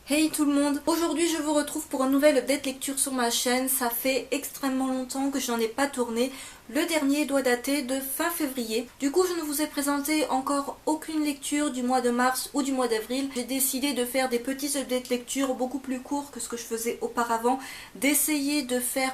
Hey tout le monde, aujourd'hui je vous retrouve pour un nouvel update lecture sur ma chaîne. Ça fait extrêmement longtemps que je n'en ai pas tourné. Le dernier doit dater de fin février. Du coup je ne vous ai présenté encore aucune lecture du mois de mars ou du mois d'avril. J'ai décidé de faire des petits updates lecture beaucoup plus courts que ce que je faisais auparavant. D'essayer de faire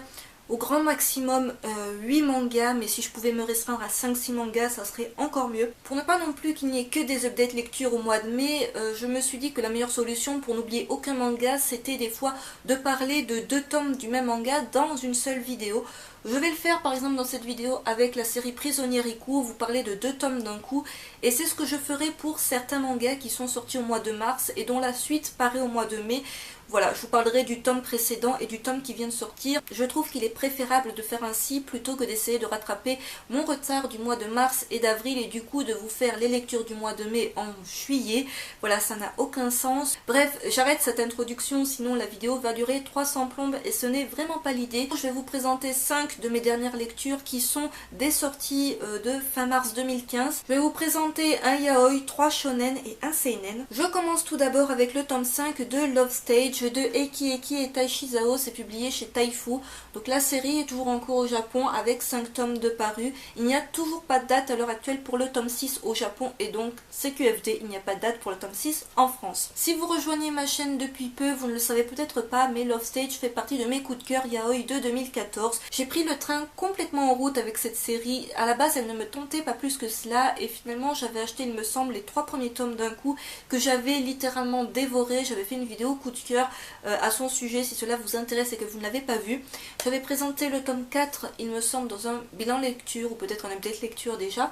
au grand maximum 8 mangas, mais si je pouvais me restreindre à 5-6 mangas, ça serait encore mieux. Pour ne pas non plus qu'il n'y ait que des updates lecture au mois de mai, je me suis dit que la meilleure solution pour n'oublier aucun manga, c'était des fois de parler de 2 tomes du même manga dans une seule vidéo. Je vais le faire par exemple dans cette vidéo avec la série Prisonnier Riku, vous parlez de 2 tomes d'un coup, et c'est ce que je ferai pour certains mangas qui sont sortis au mois de mars et dont la suite paraît au mois de mai. Voilà, je vous parlerai du tome précédent et du tome qui vient de sortir. Je trouve qu'il est préférable de faire ainsi plutôt que d'essayer de rattraper mon retard du mois de mars et d'avril et du coup de vous faire les lectures du mois de mai en juillet. Voilà, ça n'a aucun sens. Bref, j'arrête cette introduction, sinon la vidéo va durer 300 plombes et ce n'est vraiment pas l'idée. Je vais vous présenter 5 de mes dernières lectures qui sont des sorties de fin mars 2015. Je vais vous présenter un yaoi, 3 shonen et un seinen. Je commence tout d'abord avec le tome 5 de Love Stage de Eiki Eki et Taishi Zao, c'est publié chez Taifu. Donc la série est toujours en cours au Japon avec 5 tomes de parus. Il n'y a toujours pas de date à l'heure actuelle pour le tome 6 au Japon et donc CQFD, il n'y a pas de date pour le tome 6 en France. Si vous rejoignez ma chaîne depuis peu, vous ne le savez peut-être pas, mais Love Stage fait partie de mes coups de cœur yaoi de 2014. J'ai pris le train complètement en route avec cette série. À la base, elle ne me tentait pas plus que cela et finalement j'avais acheté, il me semble, les 3 premiers tomes d'un coup que j'avais littéralement dévoré. J'avais fait une vidéo coup de cœur à son sujet si cela vous intéresse et que vous ne l'avez pas vu. J'avais présenté le tome 4, il me semble, dans un bilan lecture ou peut-être un update lecture déjà.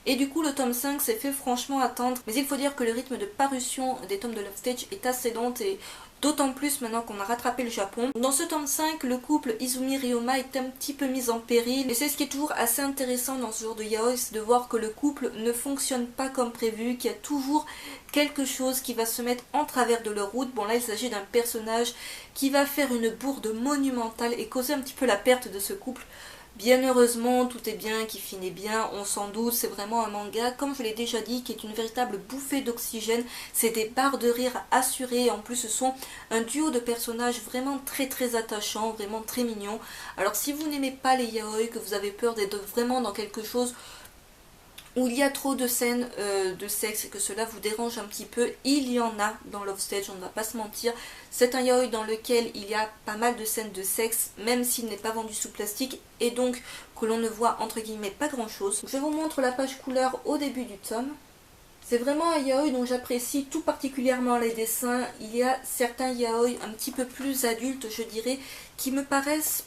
Et du coup le tome 5 s'est fait franchement attendre. Mais il faut dire que le rythme de parution des tomes de Love Stage est assez lent et d'autant plus maintenant qu'on a rattrapé le Japon. Dans ce tome 5, le couple Izumi Ryoma est un petit peu mis en péril. Et c'est ce qui est toujours assez intéressant dans ce genre de yaoi, c'est de voir que le couple ne fonctionne pas comme prévu, qu'il y a toujours quelque chose qui va se mettre en travers de leur route. Bon là il s'agit d'un personnage qui va faire une bourde monumentale et causer un petit peu la perte de ce couple. Bien heureusement, tout est bien, qui finit bien, on s'en doute, c'est vraiment un manga, comme je l'ai déjà dit, qui est une véritable bouffée d'oxygène. C'est des barres de rire assurées, en plus ce sont un duo de personnages vraiment très attachants, vraiment très mignons. Alors si vous n'aimez pas les yaoi, que vous avez peur d'être vraiment dans quelque chose où il y a trop de scènes de sexe et que cela vous dérange un petit peu, il y en a dans Love Stage, on ne va pas se mentir. C'est un yaoi dans lequel il y a pas mal de scènes de sexe, même s'il n'est pas vendu sous plastique, et donc que l'on ne voit entre guillemets pas grand chose. Je vous montre la page couleur au début du tome. C'est vraiment un yaoi dont j'apprécie tout particulièrement les dessins. Il y a certains yaoi un petit peu plus adultes, je dirais, qui me paraissent,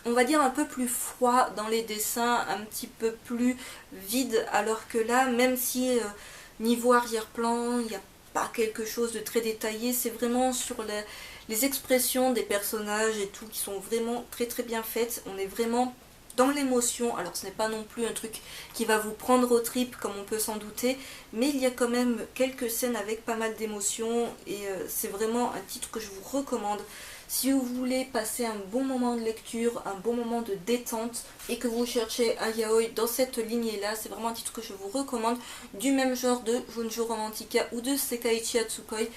on va dire, un peu plus froid dans les dessins, un petit peu plus vide, alors que là, même si niveau arrière-plan, il n'y a pas quelque chose de très détaillé, c'est vraiment sur les expressions des personnages et tout qui sont vraiment très bien faites. On est vraiment dans l'émotion, alors ce n'est pas non plus un truc qui va vous prendre aux tripes comme on peut s'en douter, mais il y a quand même quelques scènes avec pas mal d'émotions et c'est vraiment un titre que je vous recommande. Si vous voulez passer un bon moment de lecture, un bon moment de détente et que vous cherchez un yaoi dans cette lignée-là, c'est vraiment un titre que je vous recommande, du même genre de Junjo Romantica ou de Sekaiichi Hatsukoi.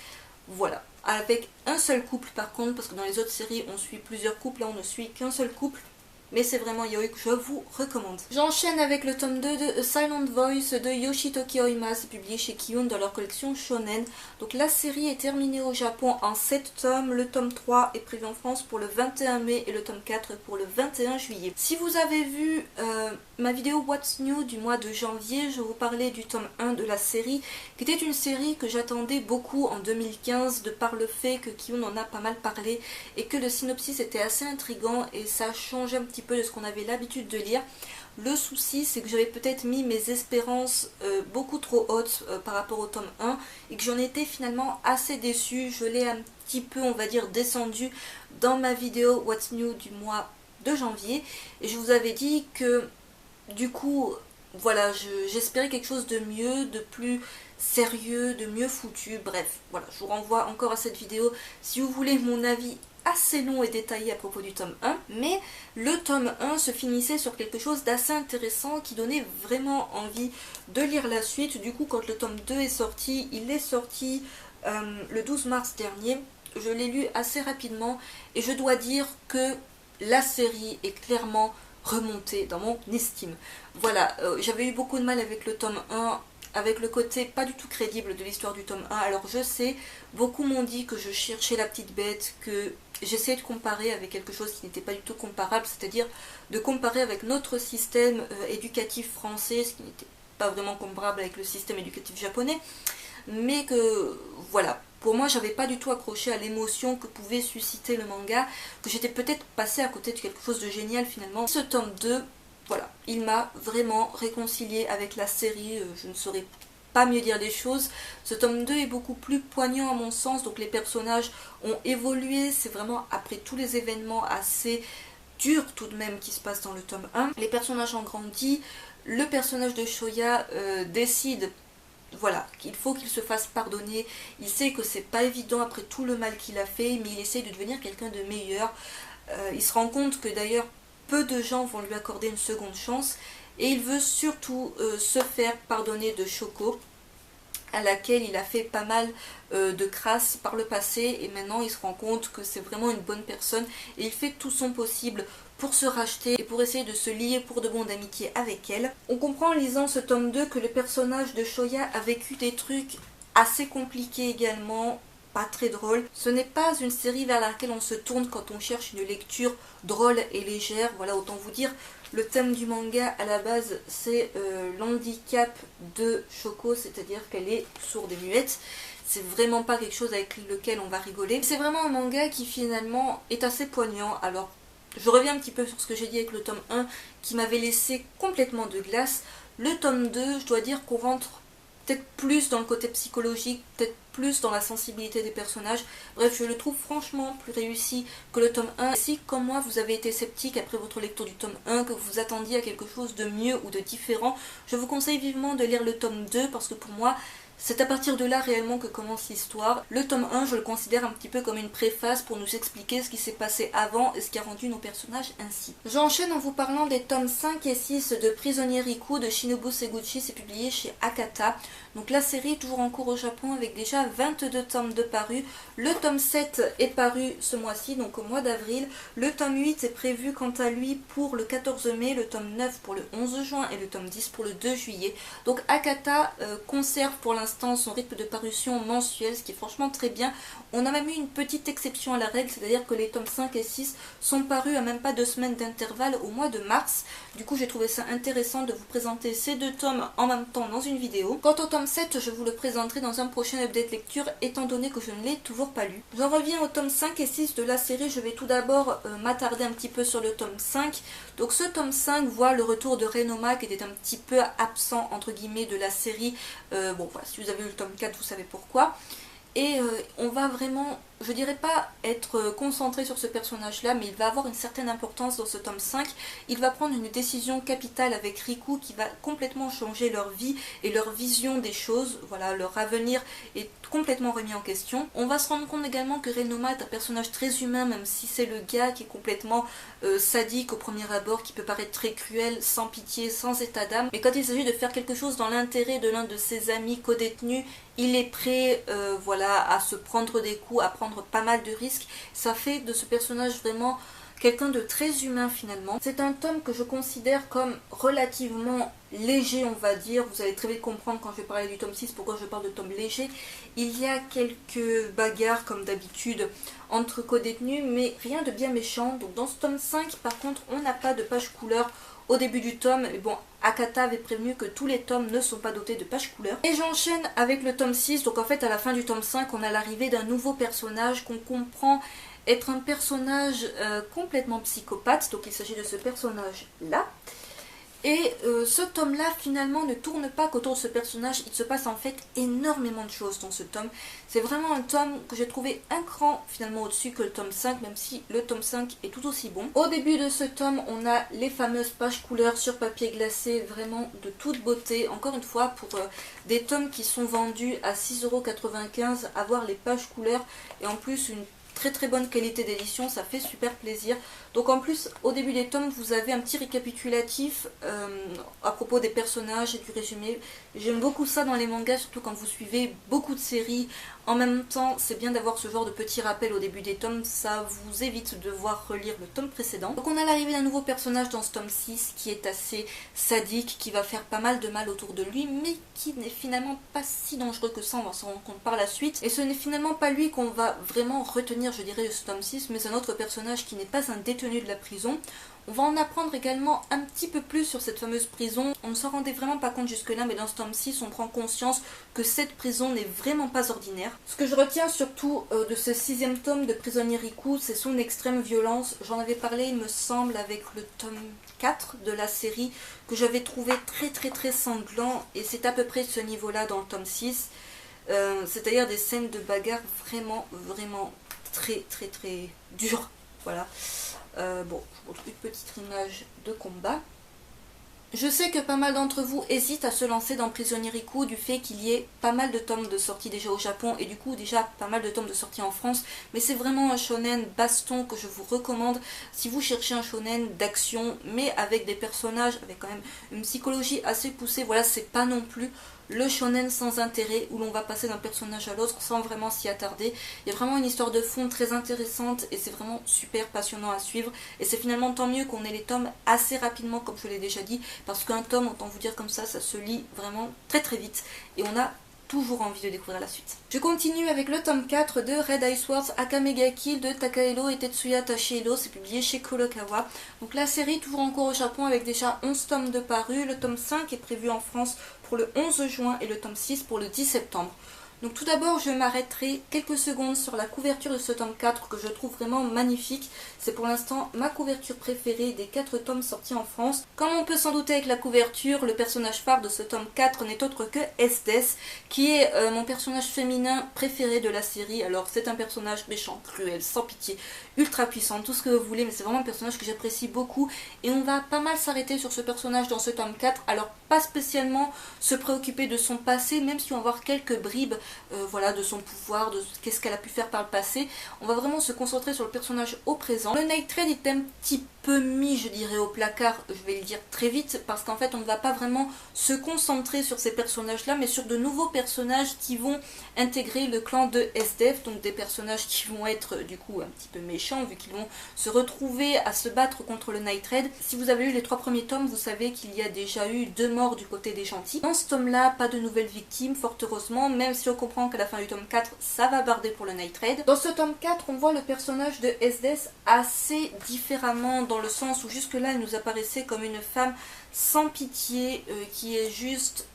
Voilà, avec un seul couple par contre, parce que dans les autres séries on suit plusieurs couples, là on ne suit qu'un seul couple. Mais c'est vraiment un yaoi que je vous recommande. J'enchaîne avec le tome 2 de A Silent Voice de Yoshitoki Oima, c'est publié chez Kiyun dans leur collection Shonen. Donc la série est terminée au Japon en 7 tomes, le tome 3 est prévu en France pour le 21 mai et le tome 4 pour le 21 juillet. Si vous avez vu ma vidéo What's New du mois de janvier, je vous parlais du tome 1 de la série, qui était une série que j'attendais beaucoup en 2015 de par le fait que Kiyun en a pas mal parlé et que le synopsis était assez intriguant et ça change un petit peu de ce qu'on avait l'habitude de lire. Le souci c'est que j'avais peut-être mis mes espérances beaucoup trop hautes par rapport au tome 1 et que j'en étais finalement assez déçue. Je l'ai un petit peu, on va dire, descendu dans ma vidéo What's New du mois de janvier et je vous avais dit que du coup voilà, j'espérais quelque chose de mieux, de plus sérieux, de mieux foutu. Bref, voilà, je vous renvoie encore à cette vidéo si vous voulez mon avis assez long et détaillé à propos du tome 1, mais le tome 1 se finissait sur quelque chose d'assez intéressant qui donnait vraiment envie de lire la suite. Du coup, quand le tome 2 est sorti, il est sorti le 12 mars dernier. Je l'ai lu assez rapidement et je dois dire que la série est clairement remontée dans mon estime. Voilà, j'avais eu beaucoup de mal avec le tome 1, avec le côté pas du tout crédible de l'histoire du tome 1. Alors je sais, beaucoup m'ont dit que je cherchais la petite bête, que j'essayais de comparer avec quelque chose qui n'était pas du tout comparable, c'est-à-dire de comparer avec notre système éducatif français, ce qui n'était pas vraiment comparable avec le système éducatif japonais, mais que voilà, pour moi j'avais pas du tout accroché à l'émotion que pouvait susciter le manga, que j'étais peut-être passée à côté de quelque chose de génial finalement. Ce tome 2, voilà, il m'a vraiment réconcilié avec la série, je ne saurais pas mieux dire les choses. Ce tome 2 est beaucoup plus poignant à mon sens, donc les personnages ont évolué, c'est vraiment après tous les événements assez durs tout de même qui se passent dans le tome 1. Les personnages ont grandi, le personnage de Shoya décide, voilà, qu'il faut qu'il se fasse pardonner. Il sait que c'est pas évident après tout le mal qu'il a fait, mais il essaie de devenir quelqu'un de meilleur. Il se rend compte que d'ailleurs peu de gens vont lui accorder une seconde chance, et il veut surtout se faire pardonner de Shoko, à laquelle il a fait pas mal de crasse par le passé, et maintenant il se rend compte que c'est vraiment une bonne personne, et il fait tout son possible pour se racheter et pour essayer de se lier pour de bon d'amitié avec elle. On comprend en lisant ce tome 2 que le personnage de Shoya a vécu des trucs assez compliqués également, pas très drôles. Ce n'est pas une série vers laquelle on se tourne quand on cherche une lecture drôle et légère. Voilà, autant vous dire, le thème du manga à la base c'est l'handicap de Shoko, c'est-à-dire qu'elle est sourde et muette. C'est vraiment pas quelque chose avec lequel on va rigoler. C'est vraiment un manga qui finalement est assez poignant. Alors je reviens un petit peu sur ce que j'ai dit avec le tome 1 qui m'avait laissé complètement de glace. Le tome 2, je dois dire qu'on rentre peut-être plus dans le côté psychologique, peut-être plus dans la sensibilité des personnages. Bref, je le trouve franchement plus réussi que le tome 1. Si, comme moi, vous avez été sceptique après votre lecture du tome 1, que vous attendiez à quelque chose de mieux ou de différent, je vous conseille vivement de lire le tome 2 parce que pour moi, c'est à partir de là réellement que commence l'histoire. Le tome 1, je le considère un petit peu comme une préface pour nous expliquer ce qui s'est passé avant et ce qui a rendu nos personnages ainsi. J'enchaîne en vous parlant des tomes 5 et 6 de Prisonnier Riku de Shinobu Seguchi, c'est publié chez Akata. Donc la série est toujours en cours au Japon avec déjà 22 tomes de parus. Le tome 7 est paru ce mois-ci, donc au mois d'avril. Le tome 8 est prévu quant à lui pour le 14 mai, le tome 9 pour le 11 juin et le tome 10 pour le 2 juillet. Donc Akata conserve pour l'instant son rythme de parution mensuel, ce qui est franchement très bien. On a même eu une petite exception à la règle, c'est-à-dire que les tomes 5 et 6 sont parus à même pas 2 semaines d'intervalle au mois de mars. Du coup j'ai trouvé ça intéressant de vous présenter ces deux tomes en même temps dans une vidéo. Quant au tome 7, je vous le présenterai dans un prochain update lecture étant donné que je ne l'ai toujours pas lu. J'en reviens au tome 5 et 6 de la série. Je vais tout d'abord m'attarder un petit peu sur le tome 5. Donc ce tome 5 voit le retour de Renoma qui était un petit peu absent entre guillemets de la série. Bon voilà, si vous avez lu le tome 4 vous savez pourquoi. Et on va vraiment, je dirais pas être concentré sur ce personnage là, mais il va avoir une certaine importance dans ce tome 5. Il va prendre une décision capitale avec Riku qui va complètement changer leur vie et leur vision des choses. Voilà, leur avenir est complètement remis en question. On va se rendre compte également que Renoma est un personnage très humain, même si c'est le gars qui est complètement sadique au premier abord, qui peut paraître très cruel, sans pitié, sans état d'âme. Mais quand il s'agit de faire quelque chose dans l'intérêt de l'un de ses amis co-détenus, il est prêt voilà, à se prendre des coups, à prendre pas mal de risques. Ça fait de ce personnage vraiment quelqu'un de très humain finalement. C'est un tome que je considère comme relativement léger, on va dire. Vous allez très vite comprendre quand je vais parler du tome 6 pourquoi je parle de tome léger. Il y a quelques bagarres comme d'habitude entre co-détenus, mais rien de bien méchant. Donc dans ce tome 5 par contre on n'a pas de page couleur au début du tome. Mais bon, Akata avait prévenu que tous les tomes ne sont pas dotés de pages couleur. Et j'enchaîne avec le tome 6. Donc en fait à la fin du tome 5 on a l'arrivée d'un nouveau personnage qu'on comprend être un personnage complètement psychopathe. Donc il s'agit de ce personnage là. Et ce tome-là, finalement, ne tourne pas qu'autour de ce personnage. Il se passe en fait énormément de choses dans ce tome. C'est vraiment un tome que j'ai trouvé un cran finalement au-dessus que le tome 5, même si le tome 5 est tout aussi bon. Au début de ce tome, on a les fameuses pages couleurs sur papier glacé, vraiment de toute beauté. Encore une fois, pour des tomes qui sont vendus à 6,95 €, avoir les pages couleurs et en plus une très bonne qualité d'édition, ça fait super plaisir. Donc en plus, au début des tomes, vous avez un petit récapitulatif à propos des personnages et du résumé. J'aime beaucoup ça dans les mangas, surtout quand vous suivez beaucoup de séries. En même temps, c'est bien d'avoir ce genre de petit rappel au début des tomes, ça vous évite de devoir relire le tome précédent. Donc on a l'arrivée d'un nouveau personnage dans ce tome 6 qui est assez sadique, qui va faire pas mal de mal autour de lui, mais qui n'est finalement pas si dangereux que ça, on va s'en rendre compte par la suite. Et ce n'est finalement pas lui qu'on va vraiment retenir, je dirais, de ce tome 6, mais un autre personnage qui n'est pas un détenu de la prison. On va en apprendre également un petit peu plus sur cette fameuse prison. On ne s'en rendait vraiment pas compte jusque-là, mais dans ce tome 6, on prend conscience que cette prison n'est vraiment pas ordinaire. Ce que je retiens surtout de ce 6e tome de Prisonnier Riku, c'est son extrême violence. J'en avais parlé, il me semble, avec le tome 4 de la série, que j'avais trouvé très sanglant, et c'est à peu près ce niveau-là dans le tome 6. C'est-à-dire des scènes de bagarre vraiment très dures. Voilà. Bon, je vous trouve une petite image de combat. Je sais que pas mal d'entre vous hésitent à se lancer dans Prisonnier Riku du fait qu'il y ait pas mal de tomes de sortie déjà au Japon et du coup déjà pas mal de tomes de sortie en France, mais c'est vraiment un shonen baston que je vous recommande si vous cherchez un shonen d'action mais avec des personnages, avec quand même une psychologie assez poussée. Voilà, c'est pas non plus le shonen sans intérêt où l'on va passer d'un personnage à l'autre sans vraiment s'y attarder. Il y a vraiment une histoire de fond très intéressante et c'est vraiment super passionnant à suivre, et c'est finalement tant mieux qu'on ait les tomes assez rapidement comme je l'ai déjà dit, parce qu'un tome, autant vous dire comme ça se lit vraiment très vite et on a toujours envie de découvrir la suite. Je continue avec le tome 4 de Red Ice Wars Akame ga Kill de Takahiro et Tetsuya Tashihiro, c'est publié chez Kurokawa. Donc la série toujours encore au Japon avec déjà 11 tomes de parus, le tome 5 est prévu en France pour le 11 juin et le tome 6 pour le 10 septembre. Donc tout d'abord je m'arrêterai quelques secondes sur la couverture de ce tome 4 que je trouve vraiment magnifique. C'est pour l'instant ma couverture préférée des 4 tomes sortis en France. Comme on peut s'en douter avec la couverture, le personnage phare de ce tome 4 n'est autre que Estes, qui est mon personnage féminin préféré de la série. Alors c'est un personnage méchant, cruel, sans pitié, ultra puissant, tout ce que vous voulez, mais c'est vraiment un personnage que j'apprécie beaucoup et on va pas mal s'arrêter sur ce personnage dans ce tome 4. Alors pas spécialement se préoccuper de son passé, même si on va voir quelques bribes voilà, de son pouvoir, de qu'est-ce qu'elle a pu faire par le passé. On va vraiment se concentrer sur le personnage au présent. Le Night Trade est un petit peu mis, je dirais, au placard, je vais le dire très vite, parce qu'en fait on ne va pas vraiment se concentrer sur ces personnages-là, mais sur de nouveaux personnages qui vont intégrer le clan de SDF, donc des personnages qui vont être du coup un petit peu méchants, vu qu'ils vont se retrouver à se battre contre le Night Trade. Si vous avez lu les 3 premiers tomes, vous savez qu'il y a déjà eu 2 morts du côté des gentils. Dans ce tome-là, pas de nouvelles victimes, fort heureusement, même si on comprend qu'à la fin du tome 4, ça va barder pour le Night Trade. Dans ce tome 4, on voit le personnage de SDS assez différemment, dans le sens où jusque-là, elle nous apparaissait comme une femme sans pitié, qui est juste,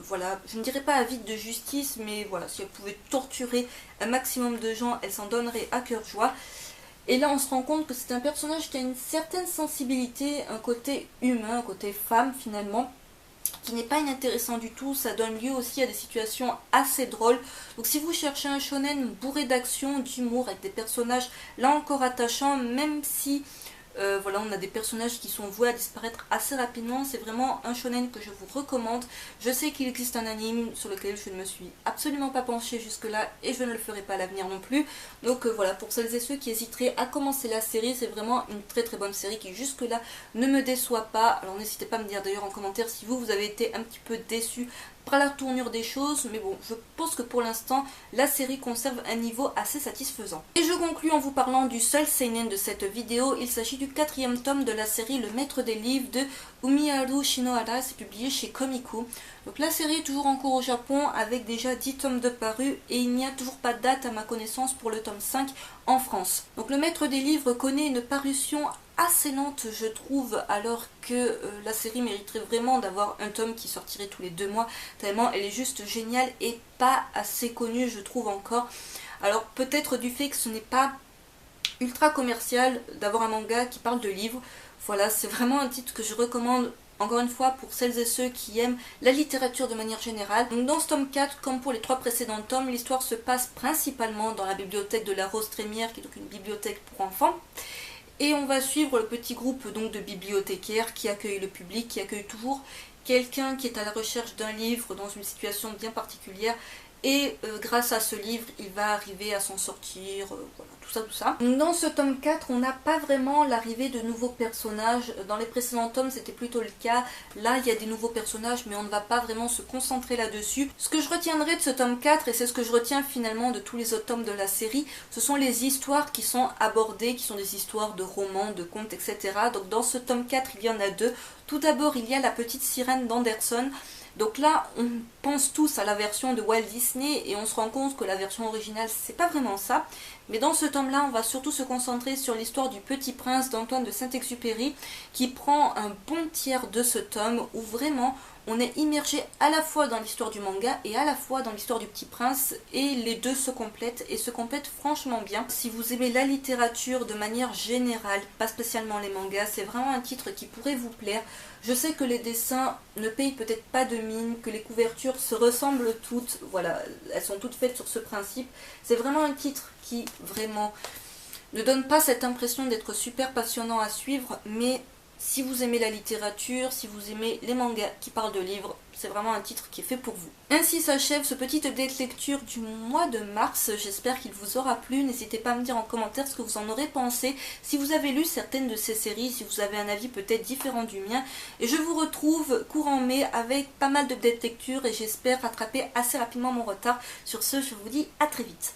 voilà, je ne dirais pas avide de justice, mais voilà, si elle pouvait torturer un maximum de gens, elle s'en donnerait à cœur joie. Et là, on se rend compte que c'est un personnage qui a une certaine sensibilité, un côté humain, un côté femme finalement, qui n'est pas inintéressant du tout. Ça donne lieu aussi à des situations assez drôles. Donc si vous cherchez un shonen bourré d'action, d'humour, avec des personnages là encore attachants, même si voilà, on a des personnages qui sont voués à disparaître assez rapidement, c'est vraiment un shonen que je vous recommande. Je sais qu'il existe un anime sur lequel je ne me suis absolument pas penchée jusque là et je ne le ferai pas à l'avenir non plus. Donc voilà, pour celles et ceux qui hésiteraient à commencer la série, c'est vraiment une très bonne série qui jusque là ne me déçoit pas. Alors n'hésitez pas à me dire d'ailleurs en commentaire si vous avez été un petit peu déçus par la tournure des choses, mais bon, je pense que pour l'instant, la série conserve un niveau assez satisfaisant. Et je conclus en vous parlant du seul seinen de cette vidéo. Il s'agit du 4e tome de la série Le Maître des Livres de Umiharu Shinohara, c'est publié chez Komiku. Donc la série est toujours en cours au Japon avec déjà 10 tomes de parus et il n'y a toujours pas de date à ma connaissance pour le tome 5 en France. Donc Le Maître des Livres connaît une parution assez lente je trouve, alors que la série mériterait vraiment d'avoir un tome qui sortirait tous les 2 mois, tellement elle est juste géniale et pas assez connue je trouve encore. Alors peut-être du fait que ce n'est pas ultra commercial d'avoir un manga qui parle de livres, voilà, c'est vraiment un titre que je recommande encore une fois pour celles et ceux qui aiment la littérature de manière générale. Donc dans ce tome 4, comme pour les 3 précédents tomes, l'histoire se passe principalement dans la bibliothèque de la Rose Trémière, qui est donc une bibliothèque pour enfants. Et on va suivre le petit groupe donc de bibliothécaires qui accueillent le public, qui accueillent toujours quelqu'un qui est à la recherche d'un livre dans une situation bien particulière. Et grâce à ce livre, il va arriver à s'en sortir, voilà, tout ça, tout ça. Dans ce tome 4, on n'a pas vraiment l'arrivée de nouveaux personnages. Dans les précédents tomes, c'était plutôt le cas. Là, il y a des nouveaux personnages, mais on ne va pas vraiment se concentrer là-dessus. Ce que je retiendrai de ce tome 4, et c'est ce que je retiens finalement de tous les autres tomes de la série, ce sont les histoires qui sont abordées, qui sont des histoires de romans, de contes, etc. Donc dans ce tome 4, il y en a deux. Tout d'abord, il y a La Petite Sirène d'Anderson. Donc là, on pense tous à la version de Walt Disney et on se rend compte que la version originale, c'est pas vraiment ça. Mais dans ce tome-là, on va surtout se concentrer sur l'histoire du Petit Prince d'Antoine de Saint-Exupéry qui prend un bon tiers de ce tome où vraiment on est immergé à la fois dans l'histoire du manga et à la fois dans l'histoire du Petit Prince et les deux se complètent et se complètent franchement bien. Si vous aimez la littérature de manière générale, pas spécialement les mangas, c'est vraiment un titre qui pourrait vous plaire. Je sais que les dessins ne payent peut-être pas de mine, que les couvertures se ressemblent toutes, voilà, elles sont toutes faites sur ce principe. C'est vraiment un titre qui vraiment ne donne pas cette impression d'être super passionnant à suivre, mais si vous aimez la littérature, si vous aimez les mangas qui parlent de livres, c'est vraiment un titre qui est fait pour vous. Ainsi s'achève ce petit update lecture du mois de mars. J'espère qu'il vous aura plu. N'hésitez pas à me dire en commentaire ce que vous en aurez pensé. Si vous avez lu certaines de ces séries, si vous avez un avis peut-être différent du mien. Et je vous retrouve courant mai avec pas mal d'updates lecture et j'espère rattraper assez rapidement mon retard. Sur ce, je vous dis à très vite.